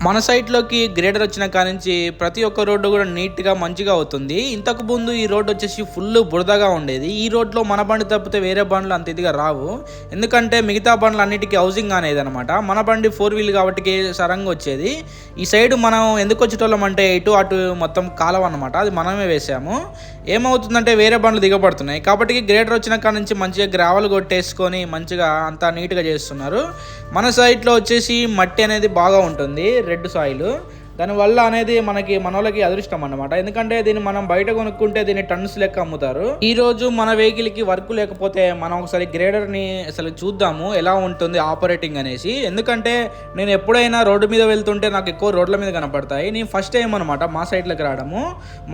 మన సైట్లోకి గ్రేడర్ వచ్చిన కానించి ప్రతి ఒక్క రోడ్డు కూడా నీట్గా మంచిగా అవుతుంది. ఇంతకు ముందు ఈ రోడ్డు వచ్చేసి ఫుల్ బురదగా ఉండేది. ఈ రోడ్లో మన బండి తప్పితే వేరే బండ్లు అంత ఇదిగా రావు. ఎందుకంటే మిగతా బండ్లు అన్నిటికీ హౌసింగ్ అనేది అనమాట. మన బండి 4 వీల్ కాబట్టి సరంగా వచ్చేది. ఈ సైడ్ మనం ఎందుకు వచ్చేటోళ్ళం అంటే ఇటు అటు మొత్తం కాలం అనమాట, అది మనమే వేసాము. ఏమవుతుందంటే వేరే బండ్లు దిగబడుతున్నాయి కాబట్టి గ్రేడర్ వచ్చిన కాడ నుంచి మంచిగా గ్రావెల్ కొట్టేసుకొని మంచిగా అంతా నీట్గా చేస్తున్నారు. మన సైట్లో వచ్చేసి మట్టి అనేది బాగా ఉంటుంది, రెడ్ సాయిల్. దానివల్ల అనేది మనోళ్ళకి అదృష్టం అన్నమాట. ఎందుకంటే దీన్ని మనం బయట కొనుక్కుంటే దీన్ని టన్స్ లెక్క అమ్ముతారు. ఈ రోజు మన వెహికల్కి వర్క్ లేకపోతే మనం ఒకసారి గ్రేడర్ని అసలు చూద్దాము ఎలా ఉంటుంది ఆపరేటింగ్ అనేసి. ఎందుకంటే నేను ఎప్పుడైనా రోడ్డు మీద వెళ్తుంటే నాకు ఎక్కువ రోడ్ల మీద కనపడతాయి. నేను ఫస్ట్ టైం అనమాట మా సైట్లోకి రావడము.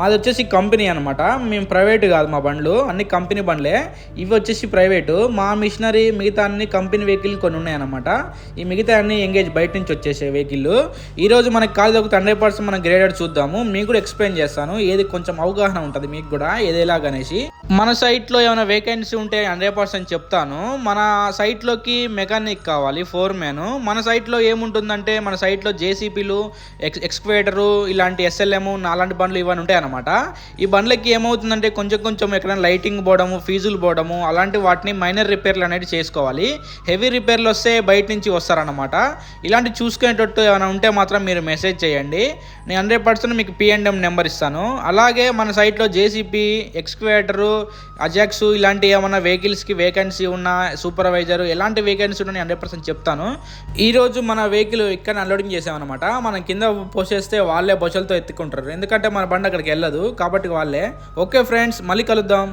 మాది వచ్చేసి కంపెనీ అనమాట, మేము ప్రైవేట్ కాదు, మా బండ్లు అన్ని కంపెనీ బండ్లే. ఇవి వచ్చేసి ప్రైవేటు. మా మిషనరీ మిగతా అన్ని కంపెనీ వెహికల్ కొన్ని ఉన్నాయన్నమాట. ఈ మిగతా అన్ని ఎంగేజ్ బయట నుంచి వచ్చేసే వెహికల్. ఈరోజు మనకి కాదు 100% మనం గ్రేడర్ చూద్దాము. మీకు కూడా ఎక్స్ప్లెయిన్ చేస్తాను, ఏది కొంచెం అవగాహన ఉంటుంది మీకు కూడా ఏది ఎలాగనేసి. మన సైట్లో ఏమైనా వేకెన్సీ ఉంటే 100% చెప్తాను. మన సైట్లోకి మెకానిక్ కావాలి, 4 మ్యాన్. మన సైట్లో ఏముంటుందంటే మన సైట్లో జేసీపీలు, ఎక్స్కవేటరు, ఇలాంటి ఎస్ఎల్ఎం అలాంటి బండ్లు ఇవన్నీ ఉంటాయన్నమాట. ఈ బండ్లకి ఏమవుతుందంటే కొంచెం ఎక్కడైనా లైటింగ్ పోవడము, ఫీజులు పోవడము అలాంటి వాటిని మైనర్ రిపేర్లు అనేది చేసుకోవాలి. హెవీ రిపేర్లు వస్తే బయట నుంచి వస్తారనమాట. ఇలాంటి చూసుకునేటట్టు ఏమైనా ఉంటే మాత్రం మీరు మెసేజ్ చేయండి. నేను 100% మీకు P&M నెంబర్ ఇస్తాను. అలాగే మన సైట్లో జేసీపీ, ఎక్స్కవేటరు, అజాక్స్ ఇలాంటి ఏమన్నా వెహికల్స్కి వేకెన్సీ ఉన్న, సూపర్వైజర్ ఎలాంటి వేకెన్సీ ఉన్నా 100% చెప్తాను. ఈరోజు మన వెహికల్ ఇక్కడ అన్లోడింగ్ చేసామన్నమాట. మనం కింద పోసేస్తే వాళ్ళే బొచ్చలతో ఎత్తుకుంటారు, ఎందుకంటే మన బండి అక్కడికి వెళ్ళదు కాబట్టి వాళ్ళే. ఓకే ఫ్రెండ్స్, మళ్ళీ కలుద్దాం.